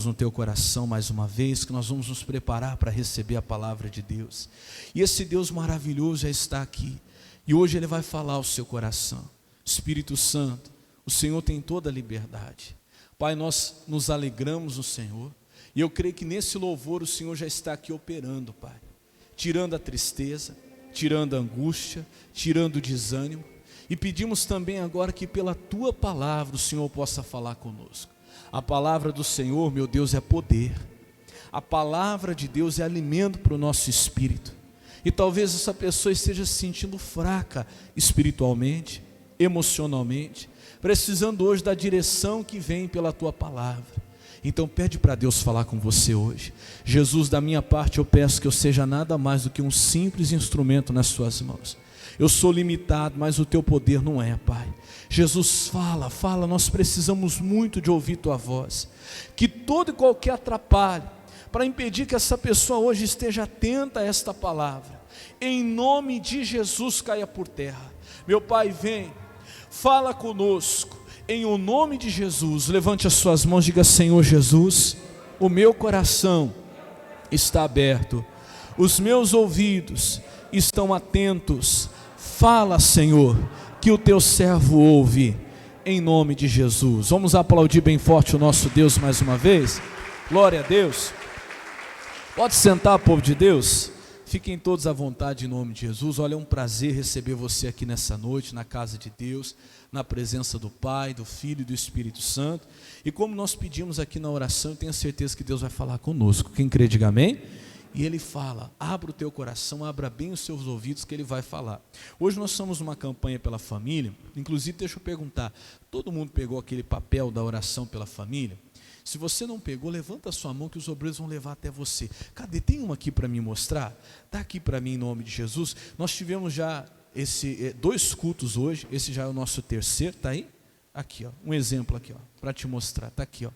no teu coração mais uma vez, que nós vamos nos preparar para receber a palavra de Deus. E esse Deus maravilhoso já está aqui, e hoje Ele vai falar ao seu coração. Espírito Santo, o Senhor tem toda a liberdade. Pai, nós nos alegramos no Senhor, e eu creio que nesse louvor o Senhor já está aqui operando, Pai, tirando a tristeza, tirando a angústia, tirando o desânimo, e pedimos também agora que pela Tua palavra o Senhor possa falar conosco. A palavra do Senhor, meu Deus, é poder. A palavra de Deus é alimento para o nosso espírito. E talvez essa pessoa esteja se sentindo fraca espiritualmente, emocionalmente, precisando hoje da direção que vem pela Tua palavra. Então pede para Deus falar com você hoje. Jesus, da minha parte eu peço que eu seja nada mais do que um simples instrumento nas Suas mãos. Eu sou limitado, mas o Teu poder não é, Pai. Jesus, fala, nós precisamos muito de ouvir Tua voz. Que todo e qualquer atrapalho, para impedir que essa pessoa hoje esteja atenta a esta palavra, em nome de Jesus caia por terra. Meu Pai, vem, fala conosco, em o nome de Jesus. Levante as suas mãos e diga: Senhor Jesus, o meu coração está aberto, os meus ouvidos estão atentos. Fala, Senhor, que o Teu servo ouve, em nome de Jesus. Vamos aplaudir bem forte o nosso Deus mais uma vez. Glória a Deus. Pode sentar, povo de Deus. Fiquem todos à vontade em nome de Jesus. Olha, é um prazer receber você aqui nessa noite, na casa de Deus, na presença do Pai, do Filho e do Espírito Santo. E como nós pedimos aqui na oração, eu tenho certeza que Deus vai falar conosco. Quem crê, diga amém. E Ele fala: abra o teu coração, abra bem os seus ouvidos, que Ele vai falar. Hoje nós estamos numa campanha pela família. Inclusive, deixa eu perguntar, todo mundo pegou aquele papel da oração pela família? Se você não pegou, levanta a sua mão que os obreiros vão levar até você. Cadê? Tem uma aqui para me mostrar? Está aqui para mim em nome de Jesus. Nós tivemos já dois cultos hoje, esse já é o nosso terceiro, está aí? Aqui, ó, um exemplo aqui, para te mostrar, está aqui. Ó.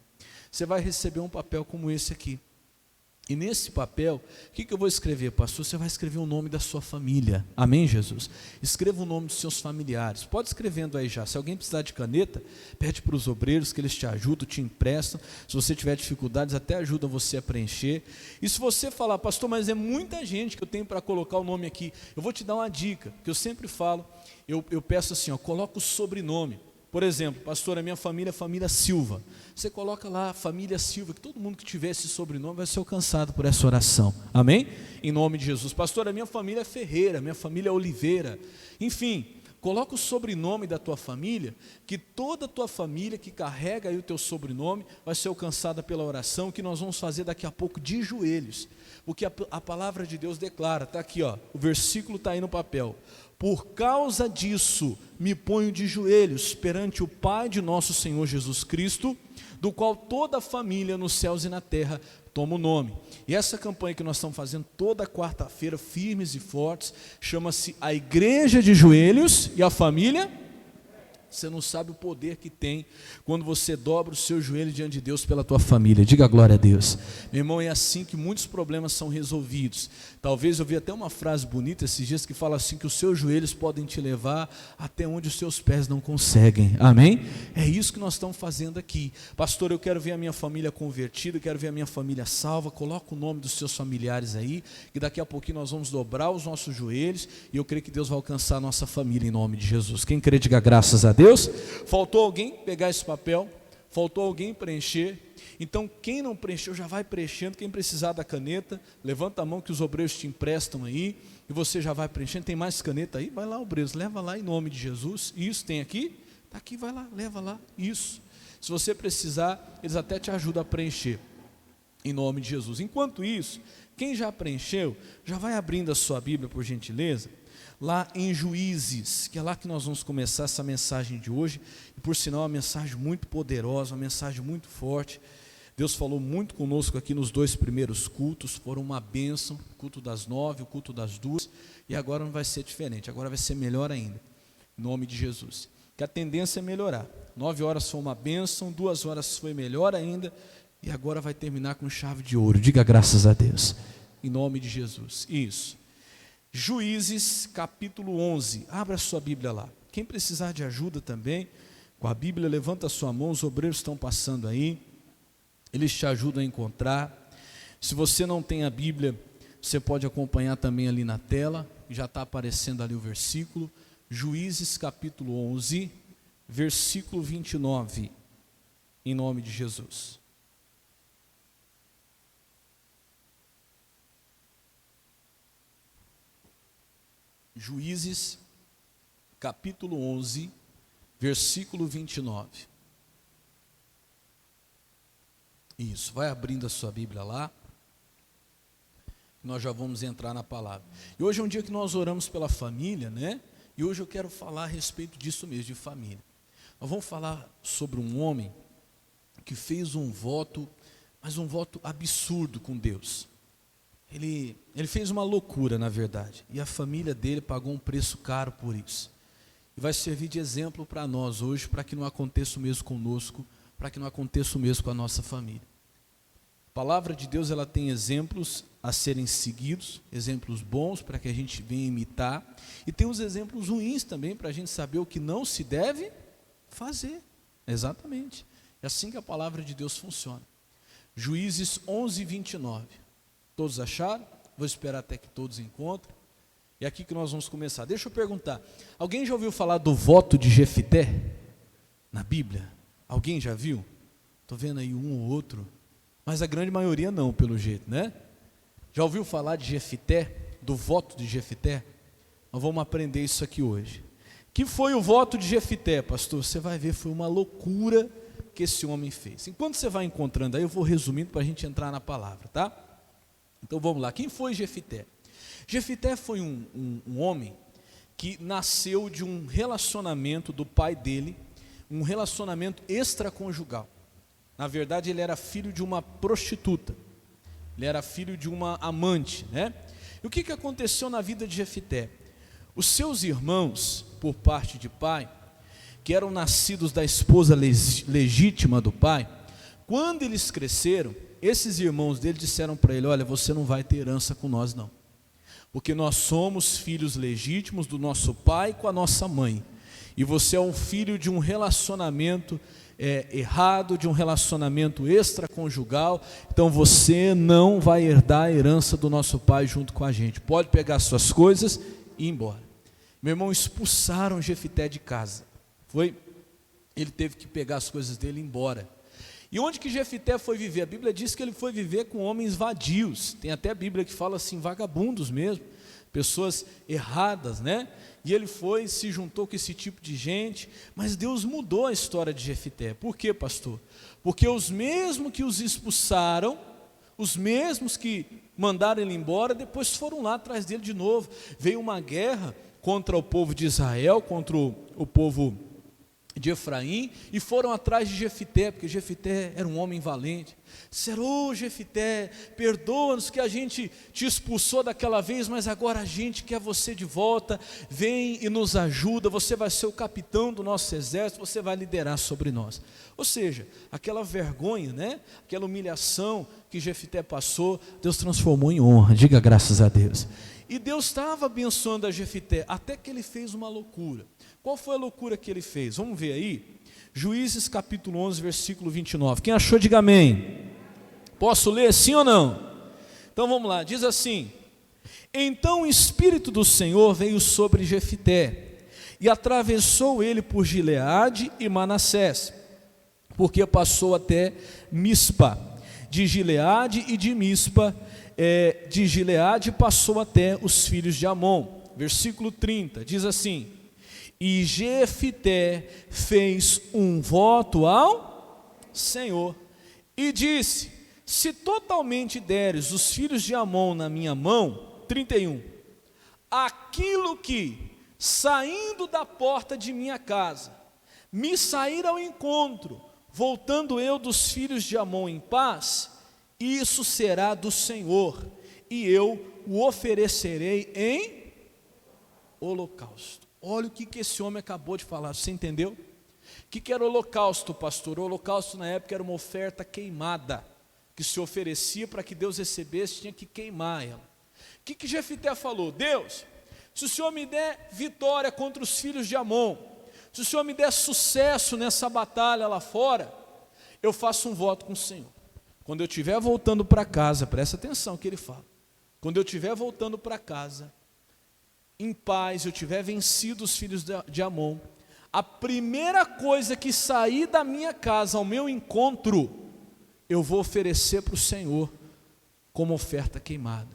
Você vai receber um papel como esse aqui. E nesse papel, o que eu vou escrever, pastor? Você vai escrever o nome da sua família, amém, Jesus? Escreva o nome dos seus familiares, pode escrevendo aí já. Se alguém precisar de caneta, pede para os obreiros que eles te ajudam, te emprestam. Se você tiver dificuldades, até ajuda você a preencher. E se você falar: pastor, mas é muita gente que eu tenho para colocar o nome aqui, eu vou te dar uma dica, que eu sempre falo, eu peço assim, coloca o sobrenome. Por exemplo, pastor, a minha família é família Silva. Você coloca lá família Silva, que todo mundo que tiver esse sobrenome vai ser alcançado por essa oração. Amém? Em nome de Jesus. Pastor, a minha família é Ferreira, a minha família é Oliveira. Enfim, coloca o sobrenome da tua família, que toda a tua família que carrega aí o teu sobrenome vai ser alcançada pela oração, que nós vamos fazer daqui a pouco de joelhos. Porque a palavra de Deus declara, está aqui, ó, o versículo está aí no papel. Por causa disso, me ponho de joelhos perante o Pai de nosso Senhor Jesus Cristo, do qual toda a família nos céus e na terra toma o nome. E essa campanha que nós estamos fazendo toda quarta-feira, firmes e fortes, chama-se A Igreja de Joelhos e a Família. Você não sabe o poder que tem quando você dobra o seu joelho diante de Deus pela tua família. Diga glória a Deus. Meu irmão, é assim que muitos problemas são resolvidos. Talvez eu vi até uma frase bonita esses dias que fala assim, que os seus joelhos podem te levar até onde os seus pés não conseguem. Amém? É isso que nós estamos fazendo aqui. Pastor, eu quero ver a minha família convertida, eu quero ver a minha família salva. Coloca o nome dos seus familiares aí, que daqui a pouquinho nós vamos dobrar os nossos joelhos, e eu creio que Deus vai alcançar a nossa família em nome de Jesus. Quem crê, diga graças a Deus. Faltou alguém pegar esse papel? Faltou alguém preencher? Então quem não preencheu já vai preenchendo. Quem precisar da caneta, levanta a mão que os obreiros te emprestam aí, e você já vai preenchendo. Tem mais caneta aí? Vai lá, obreiros, leva lá em nome de Jesus. Isso tem aqui? Está aqui, vai lá, leva lá. Isso. Se você precisar, eles até te ajudam a preencher em nome de Jesus. Enquanto isso, quem já preencheu, já vai abrindo a sua Bíblia, por gentileza, lá em Juízes, que é lá que nós vamos começar essa mensagem de hoje. E por sinal, uma mensagem muito poderosa, uma mensagem muito forte. Deus falou muito conosco aqui nos dois primeiros cultos, foram uma bênção, o culto das 9, o culto das 2, e agora não vai ser diferente, agora vai ser melhor ainda, em nome de Jesus. Que a tendência é melhorar. 9 horas foi uma bênção, 2 horas foi melhor ainda, e agora vai terminar com chave de ouro. Diga graças a Deus, em nome de Jesus. Isso. Juízes capítulo 11, abra sua Bíblia lá. Quem precisar de ajuda também com a Bíblia, levanta a sua mão, os obreiros estão passando aí. eles te ajudam a encontrar. Se você não tem a Bíblia, você pode acompanhar também ali na tela, já está aparecendo ali o versículo, Juízes capítulo 11, versículo 29, em nome de Jesus. Juízes capítulo 11, versículo 29. Isso, vai abrindo a sua Bíblia lá, nós já vamos entrar na palavra. E hoje é um dia que nós oramos pela família, né? E hoje eu quero falar a respeito disso mesmo, de família. Nós vamos falar sobre um homem que fez um voto, mas um voto absurdo com Deus. Ele fez uma loucura, na verdade, e a família dele pagou um preço caro por isso. E vai servir de exemplo para nós hoje, para que não aconteça o mesmo conosco, para que não aconteça o mesmo com a nossa família. A palavra de Deus, ela tem exemplos a serem seguidos, exemplos bons para que a gente venha imitar, e tem os exemplos ruins também para a gente saber o que não se deve fazer. Exatamente. É assim que a palavra de Deus funciona. Juízes 11, 29. Todos acharam? Vou esperar até que todos encontrem. E é aqui que nós vamos começar. Deixa eu perguntar, alguém já ouviu falar do voto de Jefité na Bíblia? Alguém já viu? Estou vendo aí um ou outro, mas a grande maioria não, pelo jeito, né? Já ouviu falar de Jefité, do voto de Jefité? Nós vamos aprender isso aqui hoje. Que foi o voto de Jefité, pastor? Você vai ver, foi uma loucura que esse homem fez. Enquanto você vai encontrando aí, eu vou resumindo para a gente entrar na palavra, tá? Então vamos lá, quem foi Jefité? Jefité foi um homem que nasceu de um relacionamento do pai dele, um relacionamento extraconjugal. Na verdade, ele era filho de uma prostituta, ele era filho de uma amante, né? E o que aconteceu na vida de Jefité? Os seus irmãos, por parte de pai, que eram nascidos da esposa legítima do pai, quando eles cresceram, esses irmãos dele disseram para ele: olha, você não vai ter herança com nós não, porque nós somos filhos legítimos do nosso pai com a nossa mãe, e você é um filho de um relacionamento errado, de um relacionamento extraconjugal, então você não vai herdar a herança do nosso pai junto com a gente, pode pegar suas coisas e ir embora. Meu irmão, expulsaram Jefité de casa, ele teve que pegar as coisas dele e ir embora. E onde que Jefité foi viver? A Bíblia diz que ele foi viver com homens vadios, tem até a Bíblia que fala assim, vagabundos mesmo, pessoas erradas, né? E ele se juntou com esse tipo de gente, mas Deus mudou a história de Jefité. Por quê, pastor? Porque os mesmos que os expulsaram, os mesmos que mandaram ele embora, depois foram lá atrás dele de novo. Veio uma guerra contra o povo de Israel, contra o povo de Efraim, e foram atrás de Jefité, porque Jefité era um homem valente. Disseram: Jefité, perdoa-nos que a gente te expulsou daquela vez, mas agora a gente quer você de volta, vem e nos ajuda, você vai ser o capitão do nosso exército, você vai liderar sobre nós. Ou seja, aquela vergonha, né? Aquela humilhação que Jefité passou, Deus transformou em honra, diga graças a Deus. E Deus estava abençoando a Jefité, até que ele fez uma loucura. Qual foi a loucura que ele fez? Vamos ver aí, Juízes capítulo 11, versículo 29, quem achou diga amém. Posso ler sim ou não? Então vamos lá, diz assim: então o Espírito do Senhor veio sobre Jefité, e atravessou ele por Gileade e Manassés, porque passou até Mispa, de Gileade e de Mispa, de Gileade passou até os filhos de Amon. Versículo 30, diz assim: e Jefité fez um voto ao Senhor, e disse: se totalmente deres os filhos de Amon na minha mão, 31, aquilo que, saindo da porta de minha casa, me sair ao encontro, voltando eu dos filhos de Amon em paz, isso será do Senhor, e eu o oferecerei em holocausto. Olha o que esse homem acabou de falar, você entendeu? O que era holocausto, pastor? O holocausto na época era uma oferta queimada, que se oferecia para que Deus recebesse, tinha que queimar ela. O que Jefité falou? Deus, se o Senhor me der vitória contra os filhos de Amon, se o Senhor me der sucesso nessa batalha lá fora, eu faço um voto com o Senhor. quando eu estiver voltando para casa, presta atenção que ele fala, quando eu estiver voltando para casa, em paz, eu tiver vencido os filhos de Amon, a primeira coisa que sair da minha casa ao meu encontro, eu vou oferecer para o Senhor como oferta queimada.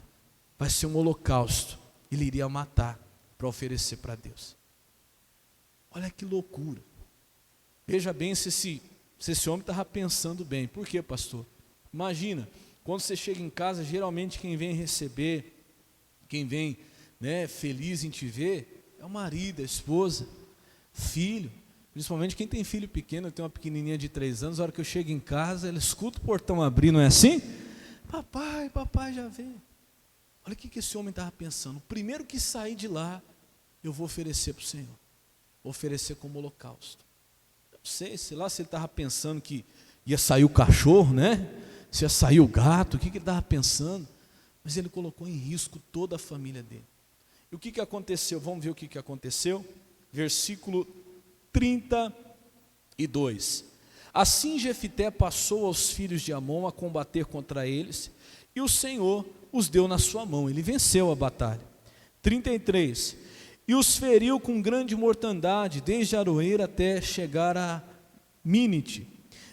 Vai ser um holocausto. Ele iria matar para oferecer para Deus. Olha que loucura. Veja bem se esse homem estava pensando bem. Por quê, pastor? Imagina, quando você chega em casa, geralmente quem vem receber, quem vem, né, feliz em te ver, é o marido, a esposa, filho. Principalmente quem tem filho pequeno. Eu tenho uma pequenininha de 3 anos, a hora que eu chego em casa, ela escuta o portão abrir, não é assim? Papai já veio. Olha o que esse homem estava pensando. O primeiro que sair de lá, eu vou oferecer para o Senhor. Vou oferecer como holocausto. Eu não sei, lá se ele estava pensando que ia sair o cachorro, né? Se ia sair o gato, o que ele estava pensando? Mas ele colocou em risco toda a família dele. E o que aconteceu? Vamos ver o que aconteceu? Versículo 32. Assim Jefité passou aos filhos de Amon a combater contra eles, e o Senhor os deu na sua mão. Ele venceu a batalha. 33. E os feriu com grande mortandade, desde Aroeira até chegar a Minite,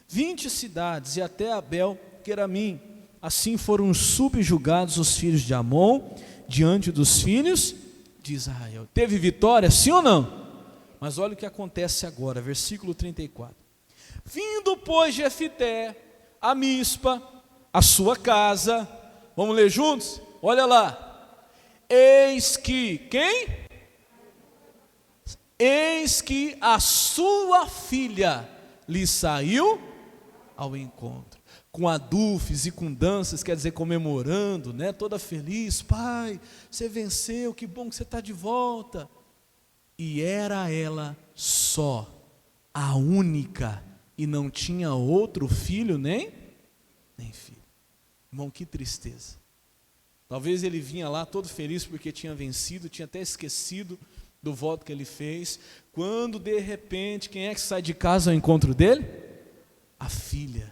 20 cidades, e até Abel-Queramim. Assim foram subjugados os filhos de Amon diante dos filhos de Israel. Teve vitória, sim ou não? Mas olha o que acontece agora, versículo 34. Vindo, pois, Jefité a Mispa, a sua casa, vamos ler juntos? Olha lá. Eis que, quem? Eis que a sua filha lhe saiu ao encontro, com adufes e com danças, quer dizer, comemorando, né? Toda feliz. Pai, você venceu, que bom que você está de volta. E era ela só, a única, e não tinha outro filho, nem filho. Irmão, que tristeza. Talvez ele vinha lá todo feliz porque tinha vencido, tinha até esquecido do voto que ele fez, quando de repente, quem é que sai de casa ao encontro dele? A filha.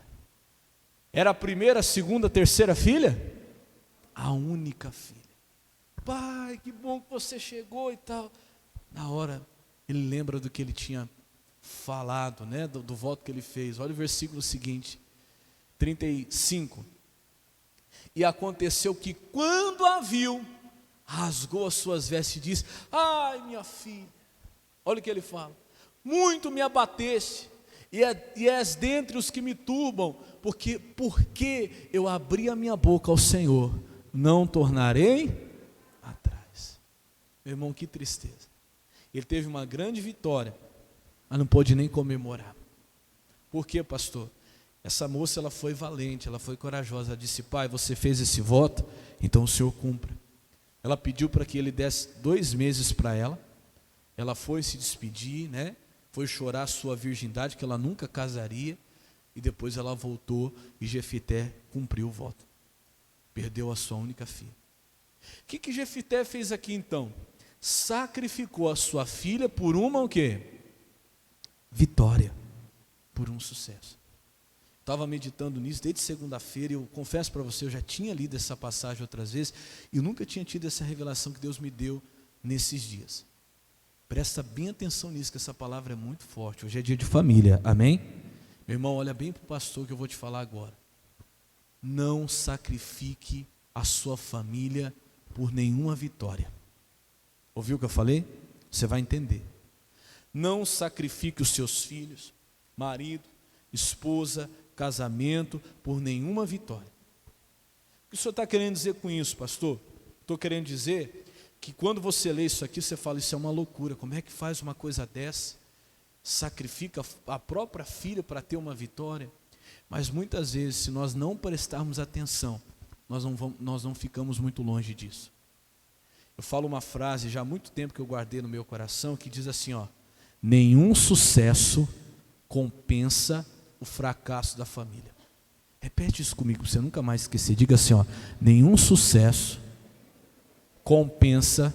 Era a primeira, a segunda, a terceira filha? A única filha. Pai, que bom que você chegou e tal. Na hora, ele lembra do que ele tinha falado, né, do voto que ele fez. Olha o versículo seguinte, 35. E aconteceu que quando a viu, rasgou as suas vestes e disse: ai, minha filha. Olha o que ele fala: muito me abateste, e és dentre os que me turbam, porque eu abri a minha boca ao Senhor, não tornarei atrás. Meu irmão, que tristeza. Ele teve uma grande vitória, mas não pôde nem comemorar. Por quê, pastor? Essa moça, ela foi valente, ela foi corajosa. Ela disse: pai, você fez esse voto, então o Senhor cumpra. Ela pediu para que ele desse 2 meses para ela. Ela foi se despedir, né? Foi chorar a sua virgindade, que ela nunca casaria. E depois ela voltou e Jefité cumpriu o voto. Perdeu a sua única filha. O que Jefité fez aqui então? Sacrificou a sua filha por uma o quê? Vitória, por um sucesso. Estava meditando nisso desde segunda-feira, e eu confesso para você, eu já tinha lido essa passagem outras vezes, e eu nunca tinha tido essa revelação que Deus me deu nesses dias. Presta bem atenção nisso, que essa palavra é muito forte. Hoje é dia de família, amém? Meu irmão, olha bem para o pastor que eu vou te falar agora. Não sacrifique a sua família por nenhuma vitória. Ouviu o que eu falei? Você vai entender. Não sacrifique os seus filhos, marido, esposa, casamento, por nenhuma vitória. O que o senhor está querendo dizer com isso, pastor? Estou querendo dizer que quando você lê isso aqui, você fala: isso é uma loucura, como é que faz uma coisa dessa? Sacrifica a própria filha para ter uma vitória. Mas muitas vezes, se nós não prestarmos atenção, nós não ficamos muito longe disso. Eu falo uma frase já há muito tempo que eu guardei no meu coração, que diz assim, ó: nenhum sucesso compensa o fracasso da família. Repete isso comigo para você nunca mais esquecer. Diga assim, ó: nenhum sucesso compensa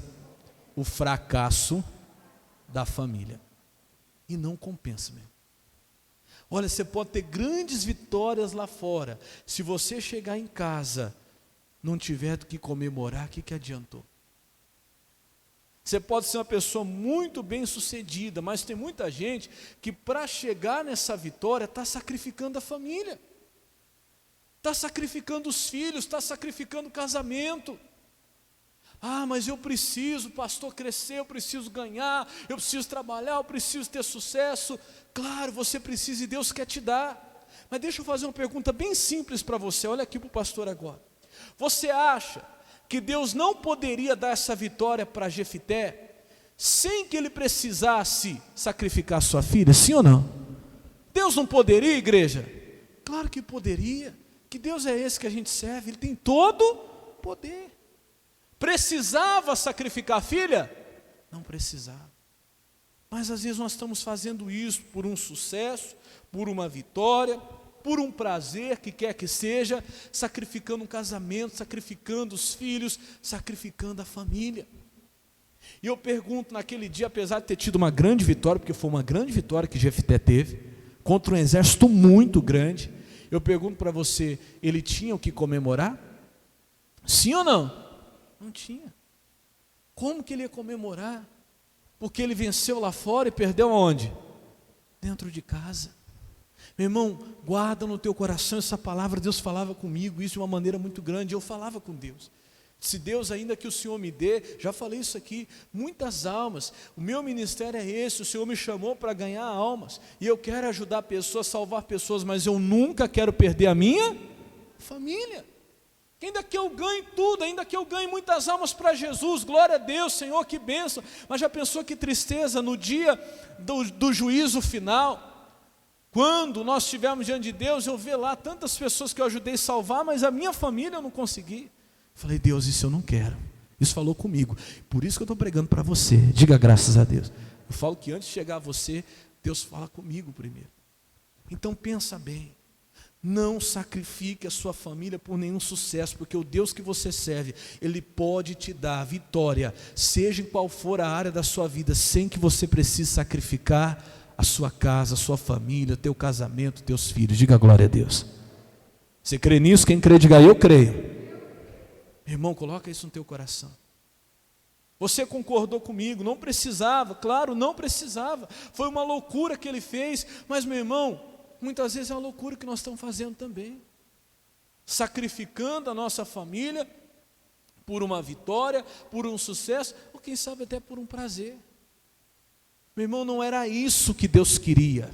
o fracasso da família. E não compensa mesmo. Olha, você pode ter grandes vitórias lá fora, se você chegar em casa, não tiver do que comemorar, o que adiantou? Você pode ser uma pessoa muito bem sucedida, mas tem muita gente que para chegar nessa vitória está sacrificando a família, está sacrificando os filhos, está sacrificando o casamento. Ah, mas eu preciso, pastor, crescer, eu preciso ganhar, eu preciso trabalhar, eu preciso ter sucesso. Claro, você precisa e Deus quer te dar. Mas deixa eu fazer uma pergunta bem simples para você, olha aqui para o pastor agora. Você acha que Deus não poderia dar essa vitória para Jefité sem que ele precisasse sacrificar sua filha, sim ou não? Deus não poderia, igreja? Claro que poderia. Que Deus é esse que a gente serve? Ele tem todo poder. Precisava sacrificar a filha? Não precisava. Mas às vezes nós estamos fazendo isso por um sucesso, por uma vitória, por um prazer, que quer que seja, sacrificando um casamento, sacrificando os filhos, sacrificando a família. E eu pergunto naquele dia, apesar de ter tido uma grande vitória, porque foi uma grande vitória que Jefté teve, contra um exército muito grande, eu pergunto para você, ele tinha o que comemorar? Sim ou não? Não tinha. Como que ele ia comemorar? Porque ele venceu lá fora e perdeu aonde? Dentro de casa. Meu irmão, guarda no teu coração essa palavra. Deus falava comigo isso de uma maneira muito grande. Eu falava com Deus. Se Deus, ainda que o Senhor me dê, já falei isso aqui, muitas almas, o meu ministério é esse, o Senhor me chamou para ganhar almas, e eu quero ajudar pessoas, salvar pessoas, mas eu nunca quero perder a minha família. Ainda que eu ganhe tudo, ainda que eu ganhe muitas almas para Jesus, glória a Deus, Senhor, que bênção. Mas já pensou que tristeza no dia do juízo final? Quando nós estivermos diante de Deus, eu ver lá tantas pessoas que eu ajudei a salvar, mas a minha família eu não consegui. Falei, Deus, isso eu não quero. Isso falou comigo. Por isso que eu estou pregando para você. Diga graças a Deus. Eu falo que antes de chegar a você, Deus fala comigo primeiro. Então pensa bem. Não sacrifique a sua família por nenhum sucesso, porque o Deus que você serve, Ele pode te dar vitória, seja em qual for a área da sua vida, sem que você precise sacrificar a sua casa, a sua família, teu casamento, teus filhos. Diga glória a Deus. Você crê nisso? Quem crê, diga eu creio. Meu irmão, coloca isso no teu coração. Você concordou comigo, não precisava, claro, não precisava. Foi uma loucura que ele fez, mas meu irmão, muitas vezes é uma loucura que nós estamos fazendo também. Sacrificando a nossa família por uma vitória, por um sucesso, ou quem sabe até por um prazer. Meu irmão, não era isso que Deus queria.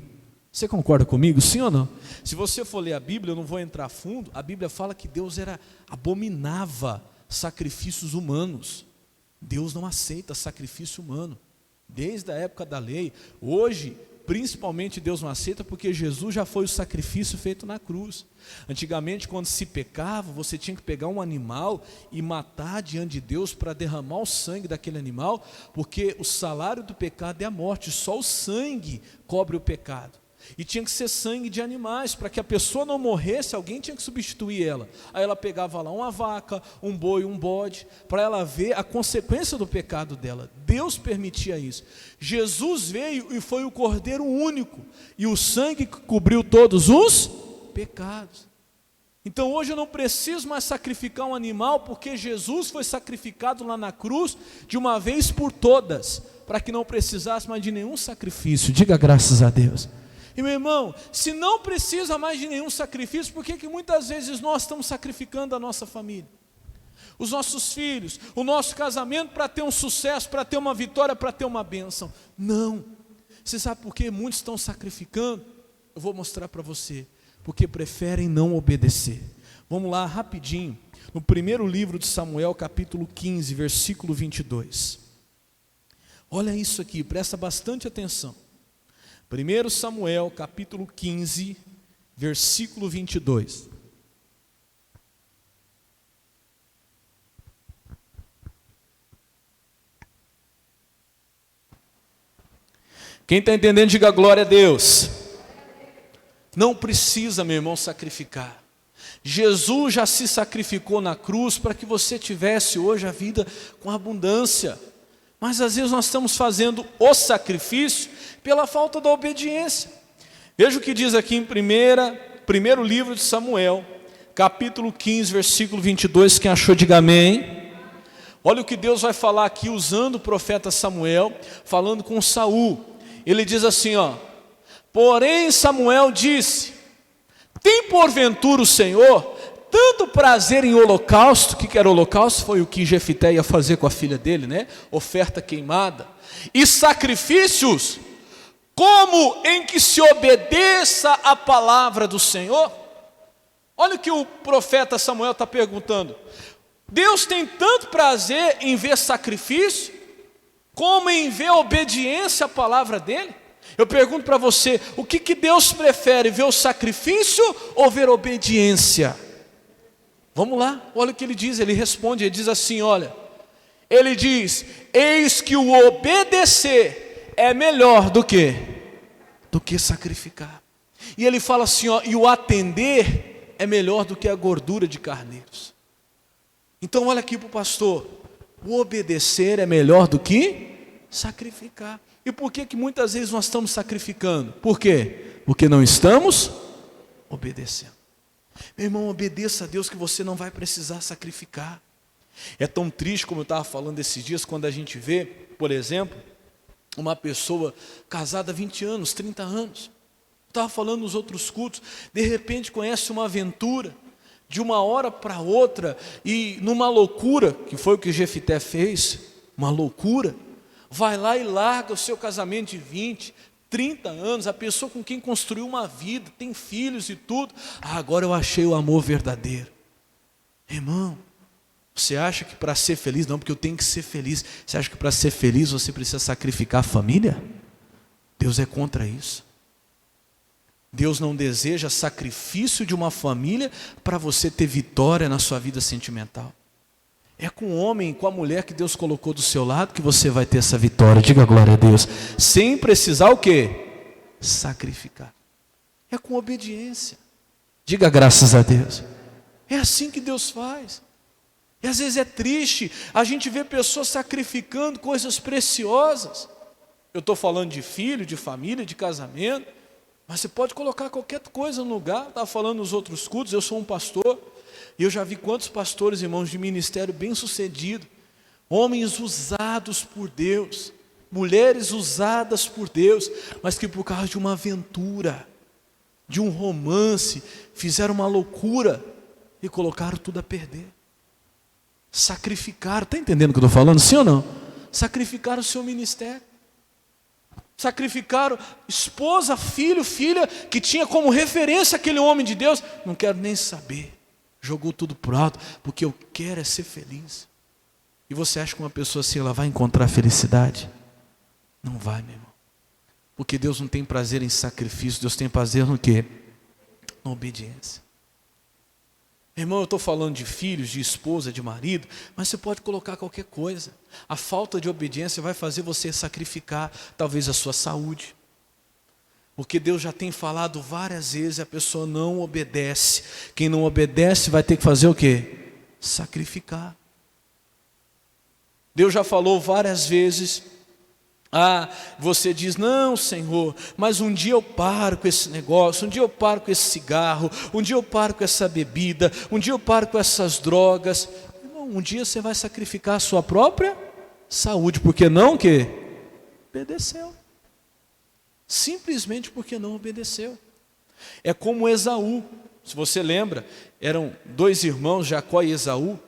Você concorda comigo, sim ou não? Se você for ler a Bíblia, eu não vou entrar a fundo, a Bíblia fala que Deus abominava sacrifícios humanos. Deus não aceita sacrifício humano, desde a época da lei. Hoje, principalmente Deus não aceita porque Jesus já foi o sacrifício feito na cruz. Antigamente, quando se pecava, você tinha que pegar um animal e matar diante de Deus para derramar o sangue daquele animal, porque o salário do pecado é a morte, só o sangue cobre o pecado. E tinha que ser sangue de animais, para que a pessoa não morresse, alguém tinha que substituir ela. Aí ela pegava lá uma vaca, um boi, um bode, para ela ver a consequência do pecado dela. Deus permitia isso. Jesus veio e foi o Cordeiro único, e o sangue que cobriu todos os pecados. Então hoje eu não preciso mais sacrificar um animal, porque Jesus foi sacrificado lá na cruz, de uma vez por todas, para que não precisasse mais de nenhum sacrifício. Diga graças a Deus. E meu irmão, se não precisa mais de nenhum sacrifício, por que muitas vezes nós estamos sacrificando a nossa família? Os nossos filhos, o nosso casamento para ter um sucesso, para ter uma vitória, para ter uma bênção? Não. Você sabe por que muitos estão sacrificando? Eu vou mostrar para você. Porque preferem não obedecer. Vamos lá rapidinho, no primeiro livro de Samuel, capítulo 15, versículo 22. Olha isso aqui, presta bastante atenção. 1 Samuel, capítulo 15, versículo 22. Quem está entendendo, diga glória a Deus. Não precisa, meu irmão, sacrificar. Jesus já se sacrificou na cruz para que você tivesse hoje a vida com abundância. Mas às vezes nós estamos fazendo o sacrifício pela falta da obediência. Veja o que diz aqui em primeiro livro de Samuel, capítulo 15, versículo 22, quem achou, diga amém. Olha o que Deus vai falar aqui, usando o profeta Samuel, falando com Saul. Ele diz assim, porém Samuel disse, tem porventura o Senhor tanto prazer em holocausto? O que era holocausto? Foi o que Jefité ia fazer com a filha dele, né? Oferta queimada. E sacrifícios, como em que se obedeça a palavra do Senhor? Olha o que o profeta Samuel está perguntando. Deus tem tanto prazer em ver sacrifício, como em ver obediência à palavra dele? Eu pergunto para você, o que Deus prefere, ver o sacrifício ou ver obediência? Vamos lá, olha o que ele diz, ele responde, ele diz assim, olha, ele diz, eis que o obedecer é melhor do que sacrificar. E ele fala assim, e o atender é melhor do que a gordura de carneiros. Então olha aqui para o pastor, o obedecer é melhor do que sacrificar. E por que muitas vezes nós estamos sacrificando? Por quê? Porque não estamos obedecendo. Meu irmão, obedeça a Deus que você não vai precisar sacrificar. É tão triste, como eu estava falando esses dias, quando a gente vê, por exemplo, uma pessoa casada há 20 anos, 30 anos. Estava falando nos outros cultos, de repente conhece uma aventura, de uma hora para outra, e numa loucura, que foi o que Jefité fez, uma loucura, vai lá e larga o seu casamento de 20, 30 anos, a pessoa com quem construiu uma vida, tem filhos e tudo, agora eu achei o amor verdadeiro. Irmão, você acha que para ser feliz, não, porque eu tenho que ser feliz, você acha que para ser feliz você precisa sacrificar a família? Deus é contra isso. Deus não deseja sacrifício de uma família para você ter vitória na sua vida sentimental. É com o homem, com a mulher que Deus colocou do seu lado que você vai ter essa vitória. Diga glória a Deus. Sem precisar o quê? Sacrificar. É com obediência. Diga graças a Deus. É assim que Deus faz. E às vezes é triste a gente ver pessoas sacrificando coisas preciosas. Eu estou falando de filho, de família, de casamento. Mas você pode colocar qualquer coisa no lugar. Estava falando nos outros cultos, eu sou um pastor. E eu já vi quantos pastores, irmãos, de ministério bem-sucedido, homens usados por Deus, mulheres usadas por Deus, mas que por causa de uma aventura, de um romance, fizeram uma loucura e colocaram tudo a perder. Sacrificaram, está entendendo o que eu estou falando, sim ou não? Sacrificaram o seu ministério. Sacrificaram esposa, filho, filha, que tinha como referência aquele homem de Deus. Não quero nem saber. Jogou tudo pro alto, porque eu quero é ser feliz. E você acha que uma pessoa assim, ela vai encontrar felicidade? Não vai, meu irmão. Porque Deus não tem prazer em sacrifício, Deus tem prazer no quê? Na obediência. Irmão, eu estou falando de filhos, de esposa, de marido, mas você pode colocar qualquer coisa. A falta de obediência vai fazer você sacrificar talvez a sua saúde. Porque Deus já tem falado várias vezes, a pessoa não obedece. Quem não obedece vai ter que fazer o quê? Sacrificar. Deus já falou várias vezes. Você diz, não, Senhor, mas um dia eu paro com esse negócio, um dia eu paro com esse cigarro, um dia eu paro com essa bebida, um dia eu paro com essas drogas. Irmão, um dia você vai sacrificar a sua própria saúde, porque não que obedeceu. Simplesmente porque não obedeceu. É como Esaú, se você lembra, eram dois irmãos, Jacó e Esaú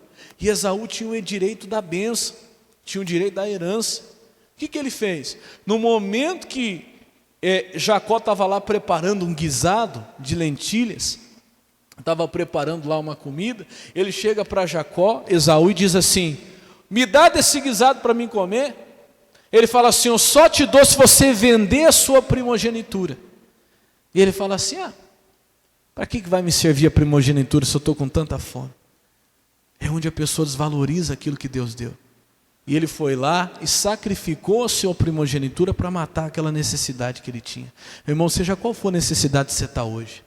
tinha o direito da bênção, tinha o direito da herança. O que ele fez? No momento que Jacó estava lá preparando um guisado de lentilhas, estava preparando lá uma comida, ele chega para Esaú e diz assim, me dá desse guisado para mim comer. Ele fala assim, eu só te dou se você vender a sua primogenitura. E ele fala assim, para que vai me servir a primogenitura se eu estou com tanta fome? É onde a pessoa desvaloriza aquilo que Deus deu. E ele foi lá e sacrificou a sua primogenitura para matar aquela necessidade que ele tinha. Meu irmão, seja qual for a necessidade que você está hoje,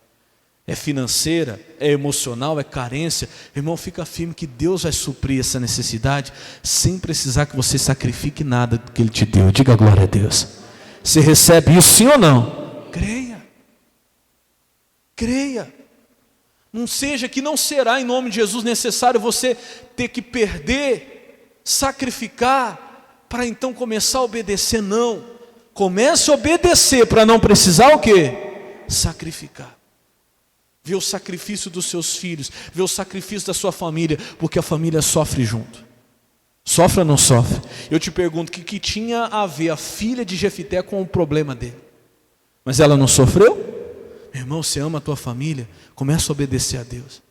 é financeira, é emocional, é carência, irmão, fica firme que Deus vai suprir essa necessidade sem precisar que você sacrifique nada que Ele te deu. Diga glória a Deus. Você recebe isso sim ou não? Creia. Creia. Não seja que não será em nome de Jesus necessário você ter que perder, sacrificar, para então começar a obedecer. Não. Comece a obedecer para não precisar o quê? Sacrificar. Vê o sacrifício dos seus filhos, vê o sacrifício da sua família, porque a família sofre junto. Sofre ou não sofre? Eu te pergunto, o que tinha a ver a filha de Jefité com o problema dele? Mas ela não sofreu? Meu irmão, você ama a tua família? Começa a obedecer a Deus,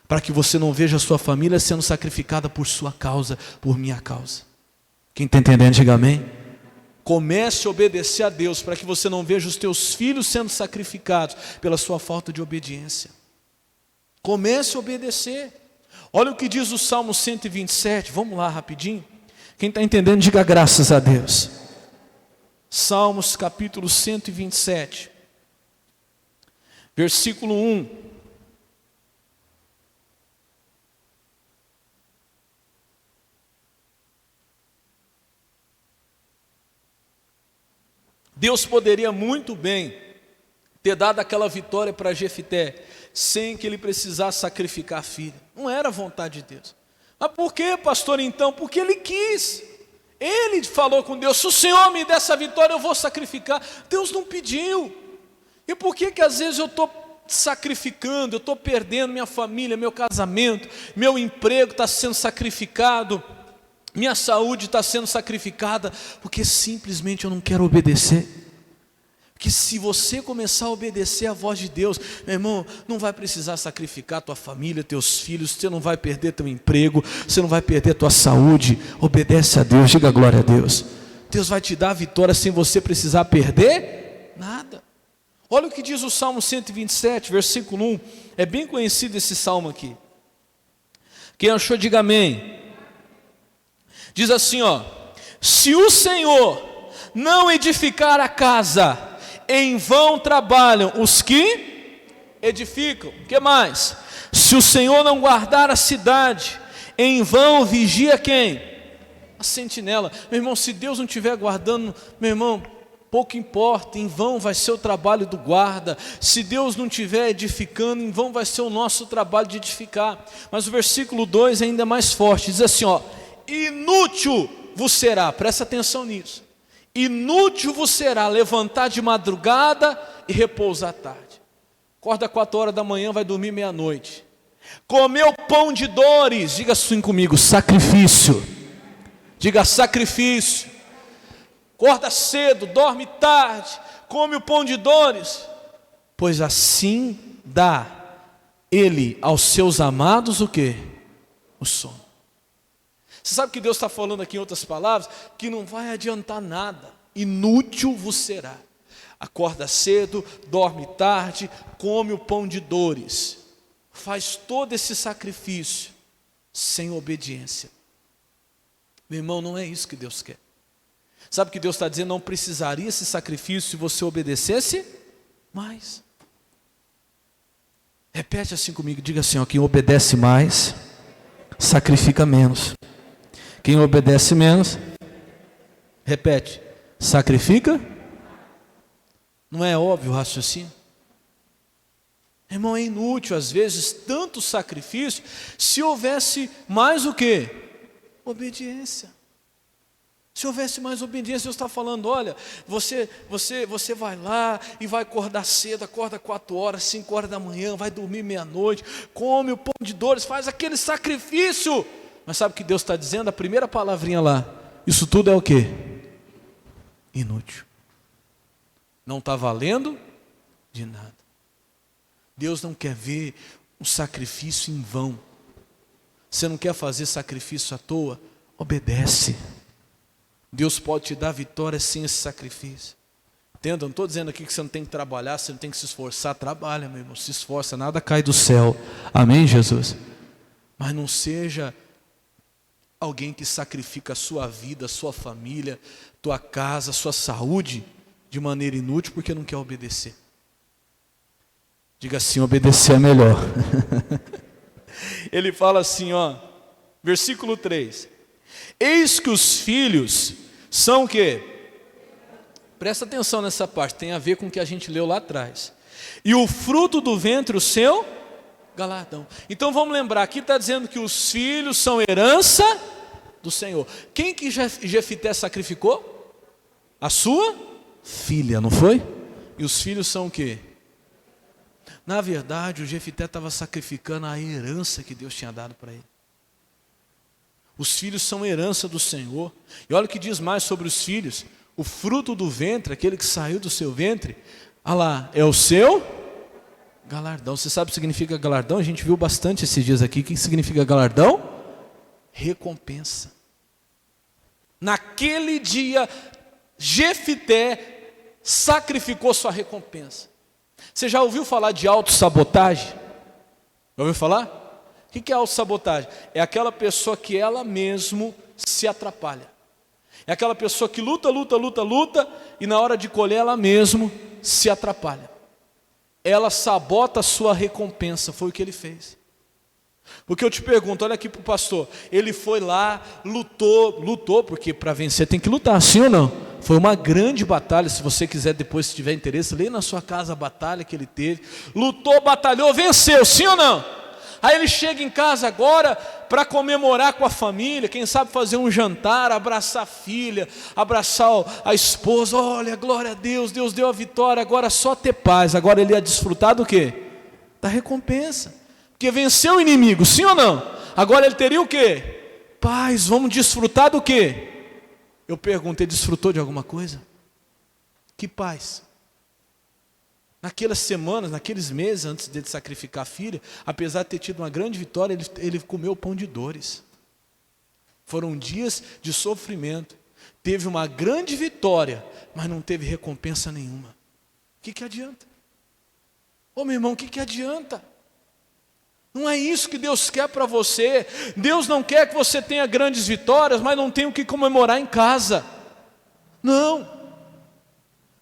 para que você não veja a sua família sendo sacrificada por sua causa, por minha causa. Quem está entendendo, diga amém. Comece a obedecer a Deus, para que você não veja os teus filhos sendo sacrificados pela sua falta de obediência. Comece a obedecer. Olha o que diz o Salmo 127, vamos lá rapidinho. Quem está entendendo, diga graças a Deus. Salmos capítulo 127. Versículo 1. Deus poderia muito bem ter dado aquela vitória para Jefité, sem que ele precisasse sacrificar a filha. Não era vontade de Deus. Mas por que, pastor, então? Porque ele quis. Ele falou com Deus, se o Senhor me der essa vitória, eu vou sacrificar. Deus não pediu. E por que às vezes eu estou sacrificando, eu estou perdendo minha família, meu casamento, meu emprego está sendo sacrificado, minha saúde está sendo sacrificada? Porque simplesmente eu não quero obedecer. Que se você começar a obedecer a voz de Deus, meu irmão, não vai precisar sacrificar tua família, teus filhos, você não vai perder teu emprego, você não vai perder tua saúde. Obedece a Deus, diga glória a Deus. Deus vai te dar a vitória sem você precisar perder nada. Olha o que diz o Salmo 127, versículo 1. É bem conhecido esse salmo aqui. Quem achou, diga amém. Diz assim, ó: se o Senhor não edificar a casa, em vão trabalham os que edificam. O que mais? Se o Senhor não guardar a cidade, em vão vigia quem? A sentinela. Meu irmão, se Deus não estiver guardando, meu irmão, pouco importa, em vão vai ser o trabalho do guarda. Se Deus não estiver edificando, em vão vai ser o nosso trabalho de edificar. Mas o versículo 2 é ainda mais forte, diz assim, ó: inútil vos será, presta atenção nisso, inútil vos será levantar de madrugada e repousar à tarde. Acorda 4 horas da manhã, vai dormir meia-noite. Comeu pão de dores, diga assim comigo, sacrifício. Diga sacrifício. Acorda cedo, dorme tarde, come o pão de dores, pois assim dá ele aos seus amados o quê? O sono. Você sabe que Deus está falando aqui em outras palavras? Que não vai adiantar nada, inútil vos será. Acorda cedo, dorme tarde, come o pão de dores, faz todo esse sacrifício, sem obediência. Meu irmão, não é isso que Deus quer. Sabe o que Deus está dizendo? Não precisaria esse sacrifício se você obedecesse mais. Repete assim comigo, diga assim, ó: quem obedece mais, sacrifica menos. Quem obedece menos, repete, sacrifica. Não é óbvio o raciocínio? Irmão, é inútil às vezes tanto sacrifício, se houvesse mais o quê? Obediência. Se houvesse mais obediência, Deus está falando, olha, você vai lá e vai acordar cedo, acorda 4 horas, 5 horas da manhã, vai dormir meia-noite, come o pão de dores, faz aquele sacrifício. Mas sabe o que Deus está dizendo? A primeira palavrinha lá, isso tudo é o quê? Inútil. Não está valendo de nada. Deus não quer ver um sacrifício em vão. Você não quer fazer sacrifício à toa? Obedece. Deus pode te dar vitória sem esse sacrifício. Entenda, não estou dizendo aqui que você não tem que trabalhar, você não tem que se esforçar. Trabalha, meu irmão, se esforça, nada cai do céu. Amém, Jesus? Mas não seja alguém que sacrifica a sua vida, a sua família, tua casa, a sua saúde de maneira inútil porque não quer obedecer. Diga assim, obedecer é melhor. Ele fala assim, ó, versículo 3. Eis que os filhos são o quê? Presta atenção nessa parte, tem a ver com o que a gente leu lá atrás. e o fruto do ventre o seu galardão. Então vamos lembrar, aqui está dizendo que os filhos são herança do Senhor. Quem que Jefité sacrificou? A sua filha, não foi? E os filhos são o quê? Na verdade, o Jefité estava sacrificando a herança que Deus tinha dado para ele. Os filhos são herança do Senhor. E olha o que diz mais sobre os filhos. O fruto do ventre, aquele que saiu do seu ventre, olha lá, é o seu galardão. Você sabe o que significa galardão? A gente viu bastante esses dias aqui. O que significa galardão? Recompensa. Naquele dia, Jefité sacrificou sua recompensa. Você já ouviu falar de autossabotagem? Já ouviu falar? O que é autossabotagem? É aquela pessoa que ela mesmo se atrapalha. É aquela pessoa que luta, e na hora de colher ela mesmo se atrapalha. Ela sabota a sua recompensa, foi o que ele fez. Porque eu te pergunto, olha aqui para o pastor, ele foi lá, lutou, porque para vencer tem que lutar, sim ou não? Foi uma grande batalha, se você quiser depois, se tiver interesse, lê na sua casa a batalha que ele teve. Lutou, batalhou, venceu, sim ou não? Aí ele chega em casa agora para comemorar com a família, quem sabe fazer um jantar, abraçar a filha, abraçar a esposa. Olha, glória a Deus, Deus deu a vitória, agora é só ter paz. Agora ele ia desfrutar do quê? Da recompensa. Porque venceu o inimigo, sim ou não? Agora ele teria o quê? Paz, vamos desfrutar do quê? Eu pergunto, ele desfrutou de alguma coisa? Que paz? Naquelas semanas, naqueles meses antes de sacrificar a filha, apesar de ter tido uma grande vitória, ele comeu pão de dores. Foram dias de sofrimento. Teve uma grande vitória, mas não teve recompensa nenhuma. O que adianta? Ô meu irmão, o que adianta? Não é isso que Deus quer para você. Deus não quer que você tenha grandes vitórias, mas não tenha o que comemorar em casa. Não.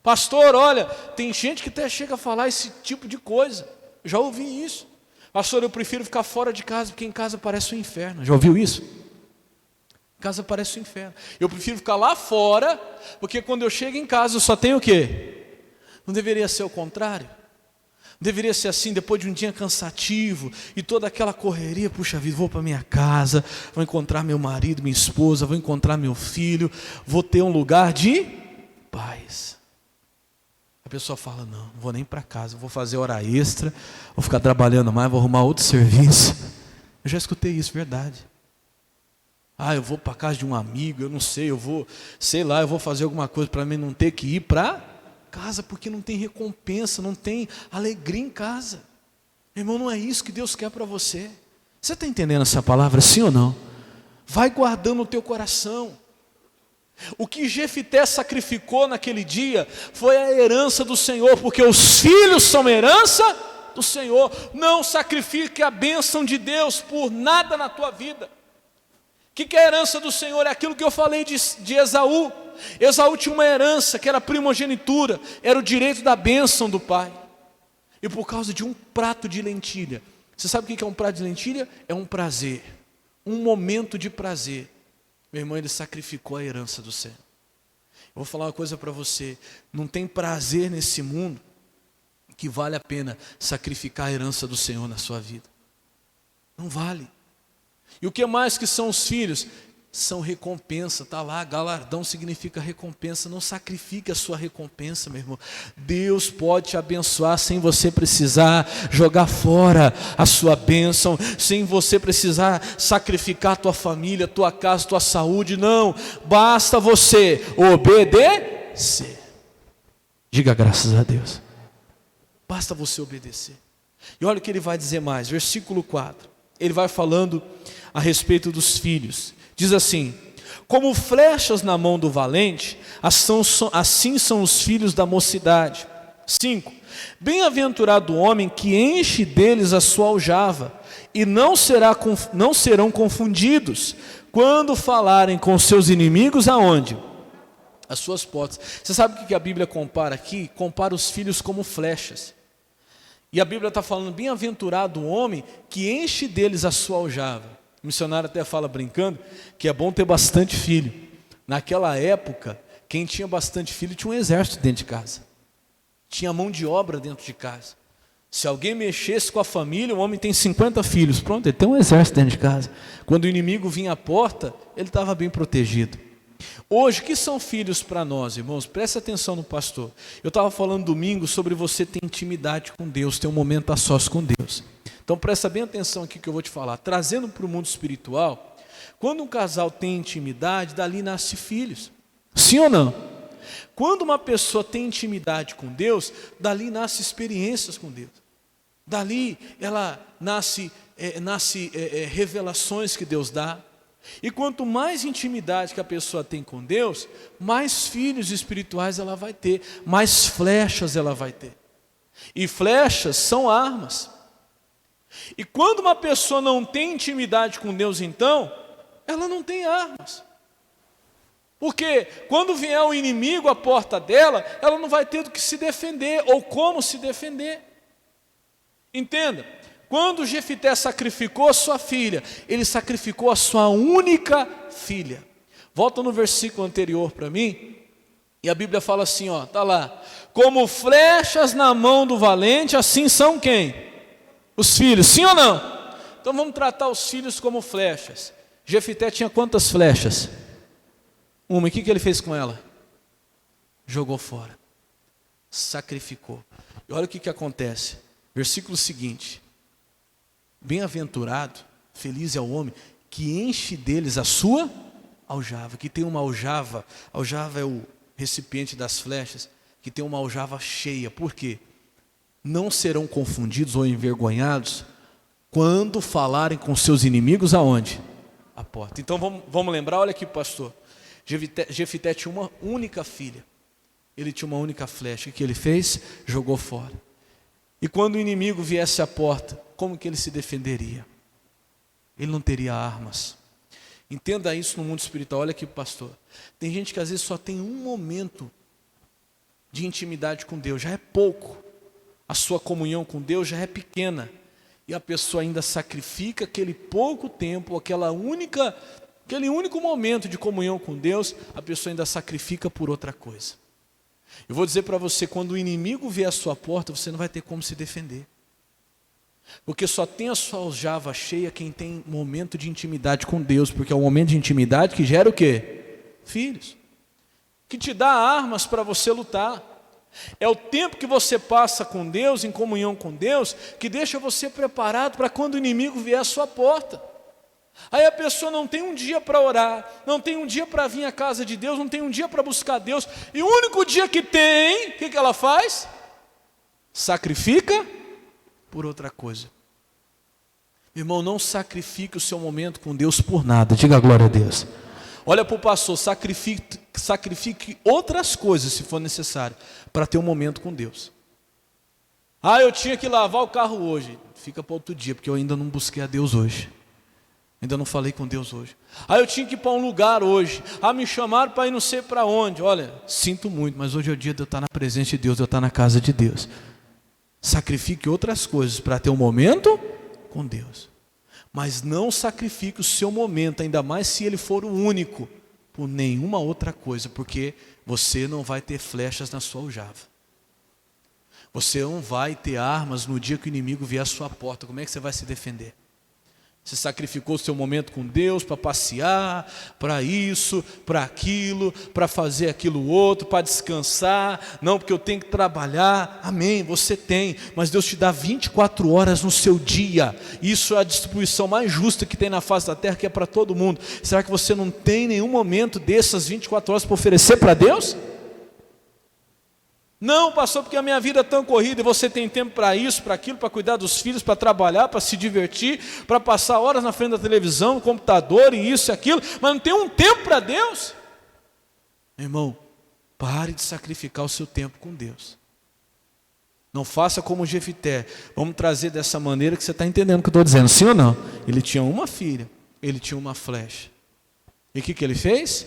Pastor, olha, tem gente que até chega a falar esse tipo de coisa. Eu já ouvi isso. Pastor, eu prefiro ficar fora de casa, porque em casa parece um inferno. Já ouviu isso? Em casa parece um inferno. Eu prefiro ficar lá fora, porque quando eu chego em casa eu só tenho o quê? Não deveria ser o contrário? Deveria ser assim, depois de um dia cansativo e toda aquela correria, puxa vida, vou para minha casa, vou encontrar meu marido, minha esposa, vou encontrar meu filho, vou ter um lugar de paz. A pessoa fala, não vou nem para casa, vou fazer hora extra, vou ficar trabalhando mais, vou arrumar outro serviço. Eu já escutei isso, verdade. Eu vou para casa de um amigo, eu não sei, eu vou fazer alguma coisa para mim não ter que ir para casa, porque não tem recompensa, não tem alegria em casa. Irmão, não é isso que Deus quer para você. Você está entendendo essa palavra, sim ou não? Vai guardando no teu coração. O que Jefité sacrificou naquele dia foi a herança do Senhor, porque os filhos são herança do Senhor. Não sacrifique a bênção de Deus por nada na tua vida. O que é a herança do Senhor? É aquilo que eu falei de Esaú. Esaú tinha uma herança que era a primogenitura, era o direito da bênção do pai. E por causa de um prato de lentilha. Você sabe o que é um prato de lentilha? É um prazer, um momento de prazer. Meu irmão, ele sacrificou a herança do céu. Eu vou falar uma coisa para você. Não tem prazer nesse mundo que vale a pena sacrificar a herança do Senhor na sua vida. Não vale. E o que mais que são os filhos? São recompensa, está lá, galardão significa recompensa. Não sacrifique a sua recompensa, meu irmão. Deus pode te abençoar sem você precisar jogar fora a sua bênção, sem você precisar sacrificar a tua família, a tua casa, a tua saúde. Não, basta você obedecer. Diga graças a Deus. Basta você obedecer. E olha o que ele vai dizer mais, versículo 4. Ele vai falando a respeito dos filhos. Diz assim, como flechas na mão do valente, assim são os filhos da mocidade. 5. Bem-aventurado o homem que enche deles a sua aljava, e não serão confundidos, quando falarem com seus inimigos, aonde? As suas portas. Você sabe o que a Bíblia compara aqui? Compara os filhos como flechas. E a Bíblia está falando, bem-aventurado o homem que enche deles a sua aljava. O missionário até fala brincando que é bom ter bastante filho. Naquela época, quem tinha bastante filho tinha um exército dentro de casa. Tinha mão de obra dentro de casa. Se alguém mexesse com a família, o homem tem 50 filhos. Pronto, ele tem um exército dentro de casa. Quando o inimigo vinha à porta, ele estava bem protegido. Hoje, o que são filhos para nós, irmãos? Presta atenção no pastor. Eu estava falando domingo sobre você ter intimidade com Deus, ter um momento a sós com Deus. Então presta bem atenção aqui que eu vou te falar. Trazendo para o mundo espiritual, quando um casal tem intimidade, dali nasce filhos. Sim ou não? Quando uma pessoa tem intimidade com Deus, dali nasce experiências com Deus. Dali ela nasce revelações que Deus dá. E quanto mais intimidade que a pessoa tem com Deus, mais filhos espirituais ela vai ter, mais flechas ela vai ter. E flechas são armas. E quando uma pessoa não tem intimidade com Deus, então, ela não tem armas. Porque quando vier o inimigo à porta dela, ela não vai ter do que se defender ou como se defender. Entenda, quando Jefité sacrificou a sua filha, ele sacrificou a sua única filha. Volta no versículo anterior para mim, e a Bíblia fala assim, ó, tá lá. Como flechas na mão do valente, assim são quem? Os filhos, sim ou não? Então vamos tratar os filhos como flechas. Jefité tinha quantas flechas? Uma, e o que ele fez com ela? Jogou fora, sacrificou. E olha o que acontece, versículo seguinte: bem-aventurado, feliz é o homem que enche deles a sua aljava, que tem uma aljava é o recipiente das flechas, que tem uma aljava cheia. Por quê? Não serão confundidos ou envergonhados quando falarem com seus inimigos aonde? À porta. Então vamos lembrar, olha aqui, pastor. Jefité tinha uma única filha, ele tinha uma única flecha. O que ele fez? Jogou fora. E quando o inimigo viesse à porta, como que ele se defenderia? Ele não teria armas. Entenda isso no mundo espiritual. Olha aqui, pastor, tem gente que às vezes só tem um momento de intimidade com Deus, já é pouco, a sua comunhão com Deus já é pequena, e a pessoa ainda sacrifica aquele pouco tempo, aquele único momento de comunhão com Deus, a pessoa ainda sacrifica por outra coisa. Eu vou dizer para você, quando o inimigo vier à sua porta, você não vai ter como se defender. Porque só tem a sua aljava cheia quem tem momento de intimidade com Deus, porque é o momento de intimidade que gera o quê? Filhos. Que te dá armas para você lutar. É o tempo que você passa com Deus, em comunhão com Deus, que deixa você preparado para quando o inimigo vier à sua porta. Aí a pessoa não tem um dia para orar, não tem um dia para vir à casa de Deus, não tem um dia para buscar Deus, e o único dia que tem, o que ela faz? Sacrifica por outra coisa. Irmão, não sacrifique o seu momento com Deus por nada, diga glória a Deus. Olha para o pastor, sacrifique outras coisas se for necessário, para ter um momento com Deus. Ah, eu tinha que lavar o carro hoje, fica para outro dia, porque eu ainda não busquei a Deus hoje. Ainda não falei com Deus hoje. Ah, eu tinha que ir para um lugar hoje. Ah, me chamaram para ir não sei para onde. Olha, sinto muito, mas hoje é o dia de eu estar na presença de Deus, de eu estar na casa de Deus. Sacrifique outras coisas para ter um momento com Deus. Mas não sacrifique o seu momento, ainda mais se ele for o único, por nenhuma outra coisa, porque você não vai ter flechas na sua aljava. Você não vai ter armas no dia que o inimigo vier à sua porta. Como é que você vai se defender? Você sacrificou o seu momento com Deus para passear, para isso, para aquilo, para fazer aquilo outro, para descansar. Não, porque eu tenho que trabalhar. Amém, você tem, mas Deus te dá 24 horas no seu dia. Isso é a distribuição mais justa que tem na face da terra, que é para todo mundo. Será que você não tem nenhum momento dessas 24 horas para oferecer para Deus? Não, pastor, porque a minha vida é tão corrida, e você tem tempo para isso, para aquilo, para cuidar dos filhos, para trabalhar, para se divertir, para passar horas na frente da televisão, no computador, e isso e aquilo, mas não tem um tempo para Deus? Meu irmão, pare de sacrificar o seu tempo com Deus. Não faça como Jefité. Vamos trazer dessa maneira que você está entendendo o que eu estou dizendo, sim ou não? Ele tinha uma filha, ele tinha uma flecha. E o que ele fez?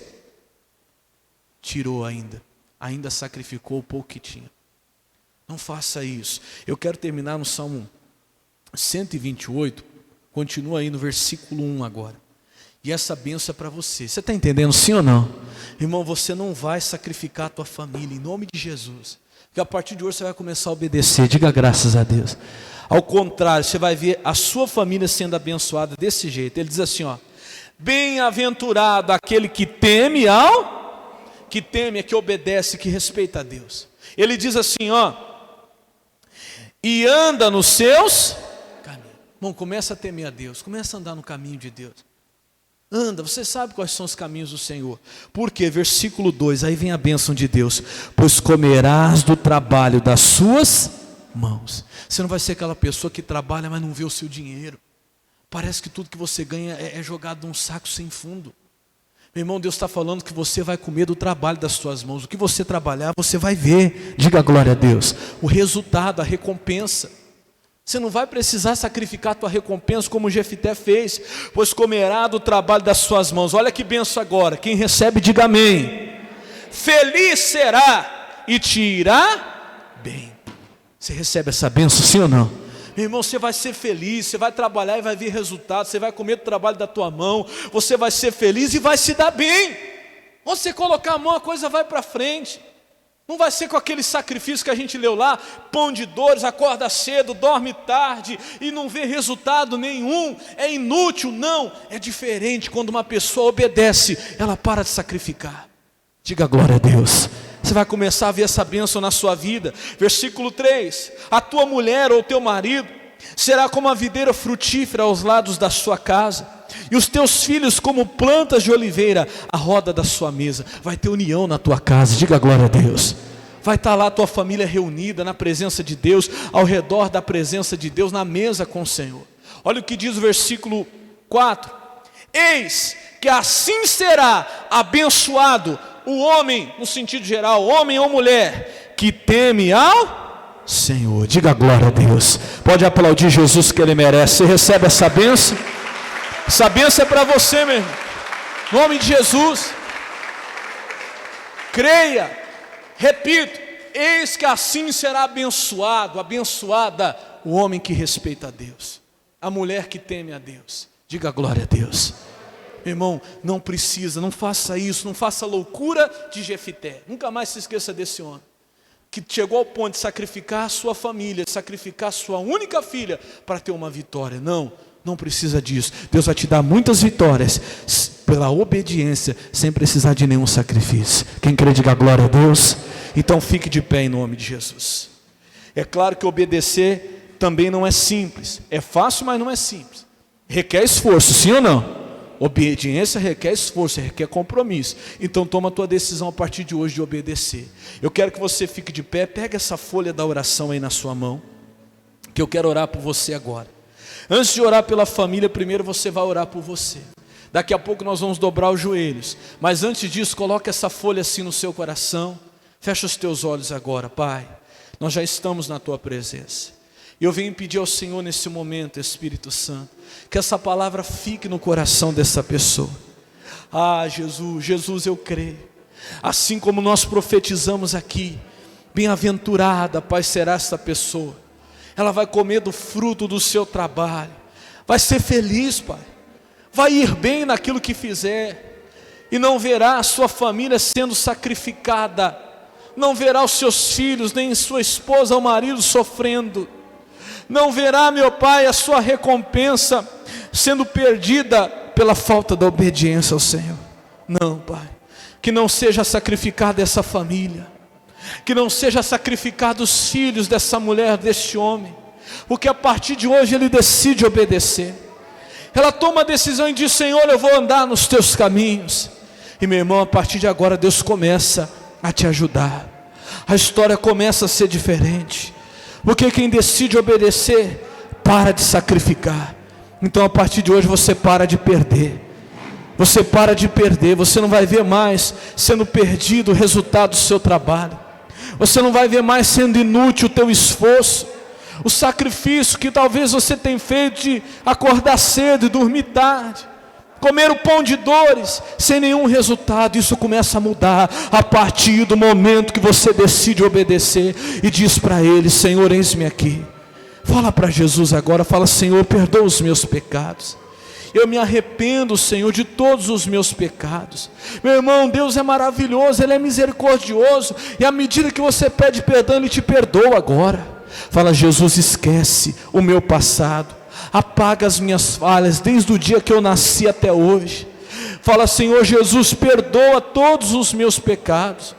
Tirou ainda sacrificou o pouco que tinha. Não faça isso. Eu quero terminar no Salmo 128, continua aí no versículo 1 agora. E essa bênção é para você. Você está entendendo, sim ou não? Irmão, você não vai sacrificar a tua família, em nome de Jesus. que a partir de hoje você vai começar a obedecer. Diga graças a Deus. Ao contrário, você vai ver a sua família sendo abençoada desse jeito. Ele diz assim, ó: bem-aventurado aquele que teme que teme é que obedece, que respeita a Deus. Ele diz assim, ó: e anda nos seus caminhos. Bom, começa a temer a Deus, começa a andar no caminho de Deus. Anda, você sabe quais são os caminhos do Senhor. Porque, versículo 2, aí vem a bênção de Deus: pois comerás do trabalho das suas mãos. Você não vai ser aquela pessoa que trabalha, mas não vê o seu dinheiro. Parece que tudo que você ganha é jogado num saco sem fundo. Meu irmão, Deus está falando que você vai comer do trabalho das suas mãos. O que você trabalhar, você vai ver. Diga glória a Deus. O resultado, a recompensa. Você não vai precisar sacrificar a tua recompensa como Jefité fez, pois comerá do trabalho das suas mãos. Olha que benção agora. Quem recebe, diga amém. Feliz será e te irá bem. Você recebe essa benção, sim ou não? Meu irmão, você vai ser feliz, você vai trabalhar e vai ver resultados, você vai comer do trabalho da tua mão, você vai ser feliz e vai se dar bem. Você colocar a mão, a coisa vai para frente. Não vai ser com aquele sacrifício que a gente leu lá, pão de dores, acorda cedo, dorme tarde e não vê resultado nenhum, é inútil. Não, é diferente. Quando uma pessoa obedece, ela para de sacrificar. Diga glória a Deus. Você vai começar a ver essa bênção na sua vida. Versículo 3: a tua mulher ou teu marido será como a videira frutífera aos lados da sua casa, e os teus filhos como plantas de oliveira à roda da sua mesa. Vai ter união na tua casa, diga glória a Deus. Vai estar lá a tua família reunida na presença de Deus, ao redor da presença de Deus, na mesa com o Senhor. Olha o que diz o versículo 4: eis que assim será abençoado o homem, no sentido geral, homem ou mulher, que teme ao Senhor. Diga glória a Deus. Pode aplaudir Jesus, que Ele merece. Você recebe essa bênção? Essa bênção é para você, meu irmão. Em nome de Jesus. Creia. Repito: eis que assim será abençoado, abençoada o homem que respeita a Deus, a mulher que teme a Deus. Diga glória a Deus. Meu irmão, não precisa, não faça isso, não faça a loucura de Jefité. Nunca mais se esqueça desse homem, que chegou ao ponto de sacrificar a sua família, de sacrificar a sua única filha, para ter uma vitória. Não precisa disso. Deus vai te dar muitas vitórias, pela obediência, sem precisar de nenhum sacrifício. Quem crê, diga glória a Deus. Então fique de pé em nome de Jesus. É claro que obedecer também não é simples. É fácil, mas não é simples. Requer esforço, sim ou não? Obediência requer esforço, requer compromisso. Então toma a tua decisão a partir de hoje de obedecer. Eu quero que você fique de pé. Pega essa folha da oração aí na sua mão, que eu quero orar por você agora. Antes de orar pela família, primeiro você vai orar por você. Daqui a pouco nós vamos dobrar os joelhos, mas antes disso, coloque essa folha assim no seu coração. Fecha os teus olhos agora. Pai, nós já estamos na tua presença. Eu venho pedir ao Senhor nesse momento, Espírito Santo, que essa palavra fique no coração dessa pessoa. Ah, Jesus, eu creio. Assim como nós profetizamos aqui, bem-aventurada, Pai, será essa pessoa. Ela vai comer do fruto do seu trabalho, vai ser feliz, Pai, vai ir bem naquilo que fizer, e não verá a sua família sendo sacrificada, não verá os seus filhos, nem sua esposa ou marido sofrendo, não verá, meu Pai, a sua recompensa sendo perdida pela falta da obediência ao Senhor. Não, Pai, que não seja sacrificada essa família, que não seja sacrificado os filhos dessa mulher, deste homem, porque a partir de hoje ele decide obedecer. Ela toma a decisão e diz: Senhor, eu vou andar nos teus caminhos. E meu irmão, a partir de agora Deus começa a te ajudar, a história começa a ser diferente, porque quem decide obedecer, para de sacrificar. Então a partir de hoje você para de perder. Você para de perder. Você não vai ver mais sendo perdido o resultado do seu trabalho. Você não vai ver mais sendo inútil o teu esforço. O sacrifício que talvez você tenha feito de acordar cedo e dormir tarde, comer o pão de dores sem nenhum resultado. Isso começa a mudar a partir do momento que você decide obedecer e diz para Ele: Senhor, eis-me aqui. Fala para Jesus agora, fala: Senhor, perdoa os meus pecados. Eu me arrependo, Senhor, de todos os meus pecados. Meu irmão, Deus é maravilhoso, Ele é misericordioso, e à medida que você pede perdão, Ele te perdoa agora. Fala: Jesus, esquece o meu passado, apaga as minhas falhas, desde o dia que eu nasci até hoje. Fala: Senhor Jesus, perdoa todos os meus pecados.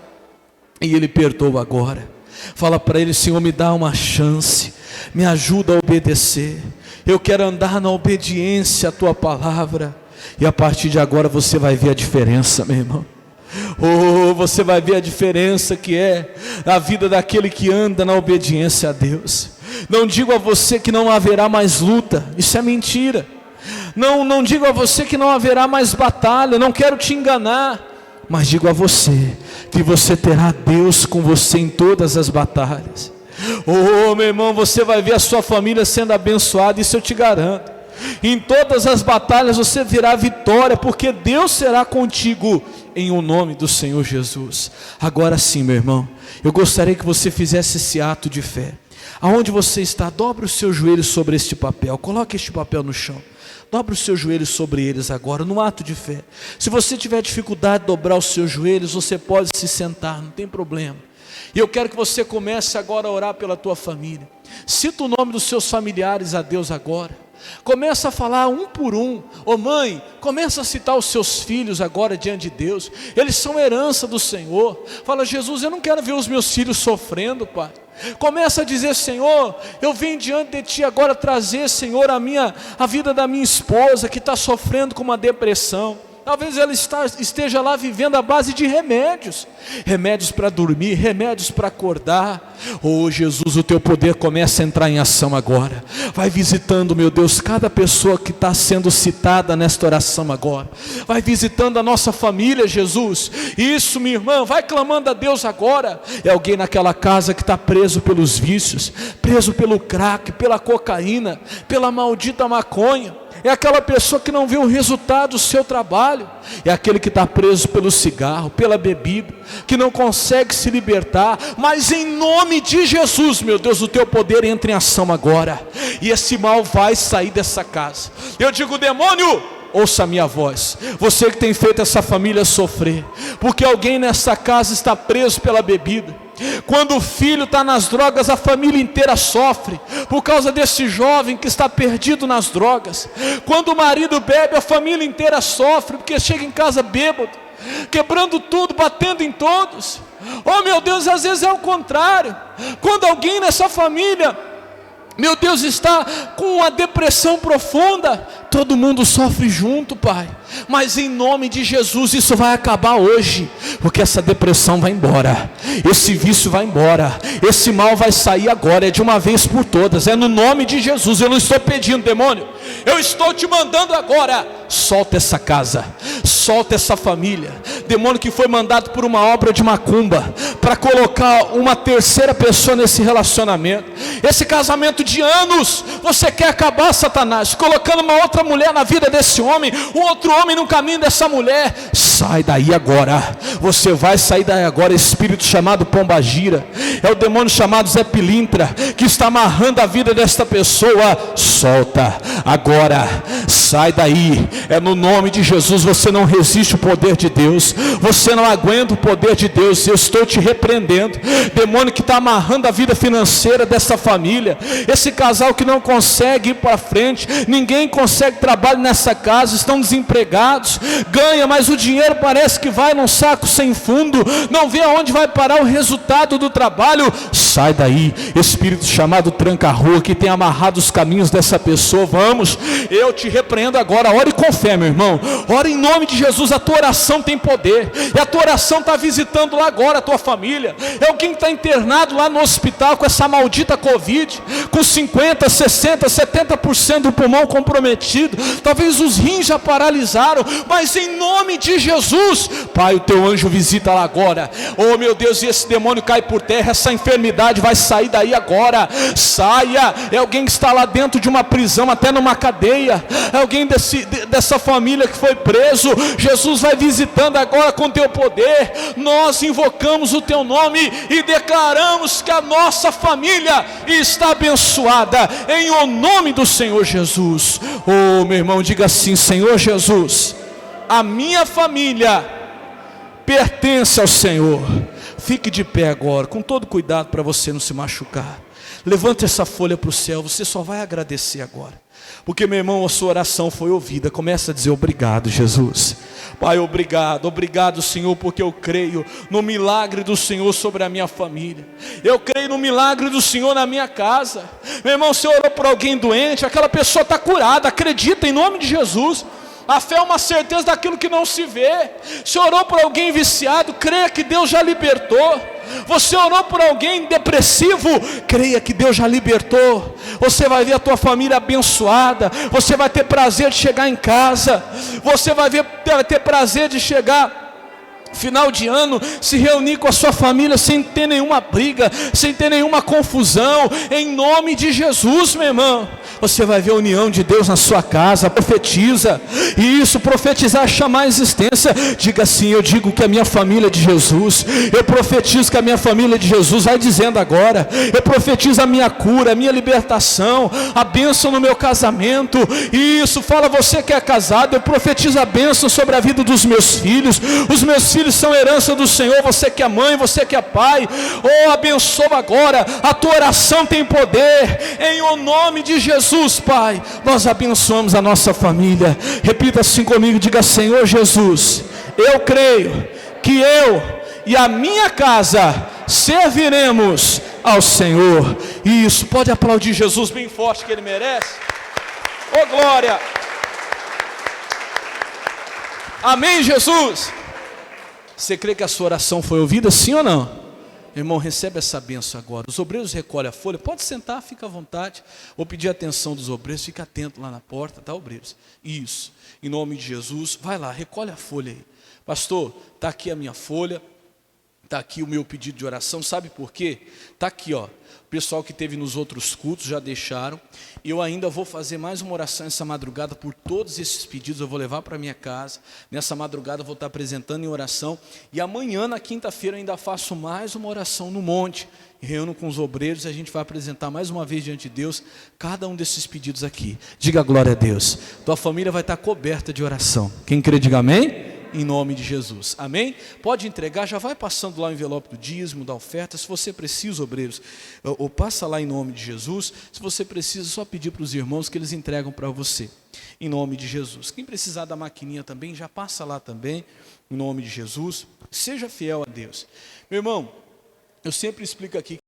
E Ele perdoa agora. Fala para Ele: Senhor, me dá uma chance, me ajuda a obedecer. Eu quero andar na obediência à Tua palavra. E a partir de agora você vai ver a diferença, meu irmão. Oh, você vai ver a diferença que é a vida daquele que anda na obediência a Deus. Não digo a você que não haverá mais luta, isso é mentira. Não digo a você que não haverá mais batalha, não quero te enganar. Mas digo a você que você terá Deus com você em todas as batalhas. Oh, meu irmão, você vai ver a sua família sendo abençoada, isso eu te garanto. Em todas as batalhas você verá vitória, porque Deus será contigo, em o nome do Senhor Jesus. Agora sim, meu irmão, eu gostaria que você fizesse esse ato de fé. Aonde você está, dobre os seus joelhos sobre este papel, coloque este papel no chão. Dobre os seus joelhos sobre eles agora, num ato de fé. Se você tiver dificuldade de dobrar os seus joelhos, você pode se sentar, não tem problema. E eu quero que você comece agora a orar pela tua família. Cita o nome dos seus familiares a Deus agora. Começa a falar um por um. Ô mãe, começa a citar os seus filhos agora diante de Deus. Eles são herança do Senhor. Fala: Jesus, eu não quero ver os meus filhos sofrendo, Pai. Começa a dizer: Senhor, eu venho diante de Ti agora trazer, Senhor, a vida da minha esposa que está sofrendo com uma depressão. Talvez ela esteja lá vivendo à base de remédios para dormir, remédios para acordar. Oh Jesus, o Teu poder começa a entrar em ação agora. Vai visitando, meu Deus, cada pessoa que está sendo citada nesta oração agora. Vai visitando a nossa família, Jesus. Isso, minha irmã, vai clamando a Deus agora. É alguém naquela casa que está preso pelos vícios, preso pelo crack, pela cocaína, pela maldita maconha. É aquela pessoa que não vê o resultado do seu trabalho. É aquele que está preso pelo cigarro, pela bebida, que não consegue se libertar. Mas em nome de Jesus, meu Deus, o Teu poder entra em ação agora. E esse mal vai sair dessa casa. Eu digo: demônio, ouça a minha voz. Você que tem feito essa família sofrer, porque alguém nessa casa está preso pela bebida. Quando o filho está nas drogas, a família inteira sofre, por causa desse jovem que está perdido nas drogas. Quando o marido bebe, a família inteira sofre, porque chega em casa bêbado, quebrando tudo, batendo em todos. Oh meu Deus, às vezes é o contrário. Quando alguém nessa família, meu Deus, está com uma depressão profunda, todo mundo sofre junto, Pai. Mas em nome de Jesus isso vai acabar hoje, porque essa depressão vai embora, esse vício vai embora, esse mal vai sair agora, é de uma vez por todas, é no nome de Jesus. Eu não estou pedindo, demônio, eu estou te mandando agora. Solta essa casa, solta essa família. Demônio que foi mandado por uma obra de macumba para colocar uma terceira pessoa nesse relacionamento, esse casamento de anos, você quer acabar, Satanás, colocando uma outra mulher na vida desse homem, um outro homem no caminho dessa mulher. Sai daí agora, você vai sair daí agora. Espírito chamado Pombagira, é o demônio chamado Zé Pilintra, que está amarrando a vida desta pessoa. Solta agora, sai daí, é no nome de Jesus. Você não resiste o poder de Deus, você não aguenta o poder de Deus. Eu estou te repreendendo, demônio que está amarrando a vida financeira dessa família, esse casal que não consegue ir para frente, ninguém consegue trabalho nessa casa, estão desempregados, ganha, mas o dinheiro parece que vai num saco sem fundo, não vê aonde vai parar o resultado do trabalho. Sai daí, espírito chamado tranca-rua, que tem amarrado os caminhos dessa pessoa. Vamos, eu te repreendo agora. Ore com fé, meu irmão, ore em nome de Jesus. A tua oração tem poder, e a tua oração está visitando lá agora a tua família. É alguém que está internado lá no hospital com essa maldita Covid, com 50, 60, 70% do pulmão comprometido, talvez os rins já paralisaram, mas em nome de Jesus, Pai, o teu anjo visita lá agora. Oh meu Deus, e esse demônio cai por terra, essa enfermidade vai sair daí agora. Saia. É alguém que está lá dentro de uma prisão, até numa cadeia, é alguém dessa família que foi preso. Jesus vai visitando agora com teu poder. Nós invocamos o teu nome e declaramos que a nossa família e está abençoada em o nome do Senhor Jesus. Oh, meu irmão, diga assim: Senhor Jesus, a minha família pertence ao Senhor. Fique de pé agora, com todo cuidado para você não se machucar. Levante essa folha para o céu, você só vai agradecer agora. Porque, meu irmão, a sua oração foi ouvida. Começa a dizer: obrigado, Jesus. Pai, obrigado, obrigado, Senhor, porque eu creio no milagre do Senhor sobre a minha família. Eu creio no milagre do Senhor na minha casa. Meu irmão, você orou por alguém doente, aquela pessoa está curada. Acredita em nome de Jesus. A fé é uma certeza daquilo que não se vê. Você orou por alguém viciado, creia que Deus já libertou. Você orou por alguém depressivo, creia que Deus já libertou. Você vai ver a tua família abençoada. Você vai ter prazer de chegar em casa. Você vai ter prazer de chegar final de ano, se reunir com a sua família sem ter nenhuma briga, sem ter nenhuma confusão, em nome de Jesus, meu irmão. Você vai ver a união de Deus na sua casa. Profetiza, e isso, profetizar, chamar a existência. Diga assim: eu digo que a minha família é de Jesus. Eu profetizo que a minha família é de Jesus. Vai dizendo agora: eu profetizo a minha cura, a minha libertação, a bênção no meu casamento. Isso, fala você que é casado: eu profetizo a bênção sobre a vida dos meus filhos. Os meus filhos são herança do Senhor. Você que é mãe, você que é pai, oh, abençoa agora. A tua oração tem poder, em o nome de Jesus. Pai, nós abençoamos a nossa família. Repita assim comigo, diga: Senhor Jesus, eu creio que eu e a minha casa serviremos ao Senhor. Isso, pode aplaudir Jesus bem forte, que Ele merece. Oh, glória. Amém, Jesus. Você crê que a sua oração foi ouvida, sim ou não? Irmão, recebe essa bênção agora. Os obreiros recolhem a folha. Pode sentar, fica à vontade. Vou pedir a atenção dos obreiros. Fica atento lá na porta, tá, obreiros? Isso, em nome de Jesus. Vai lá, recolhe a folha aí. Pastor, está aqui a minha folha. Está aqui o meu pedido de oração. Sabe por quê? Está aqui, ó. O pessoal que teve nos outros cultos já deixaram. Eu ainda vou fazer mais uma oração essa madrugada por todos esses pedidos. Eu vou levar para minha casa. Nessa madrugada eu vou estar apresentando em oração. E amanhã, na quinta-feira, eu ainda faço mais uma oração no monte. Reúno com os obreiros e a gente vai apresentar mais uma vez diante de Deus cada um desses pedidos aqui. Diga glória a Deus. Tua família vai estar coberta de oração. Quem crê, diga amém. Em nome de Jesus, amém? Pode entregar, já vai passando lá o envelope do dízimo, da oferta. Se você precisa, obreiros, ou passa lá em nome de Jesus. Se você precisa, só pedir para os irmãos que eles entregam para você, em nome de Jesus. Quem precisar da maquininha também, já passa lá também, em nome de Jesus. Seja fiel a Deus. Meu irmão, eu sempre explico aqui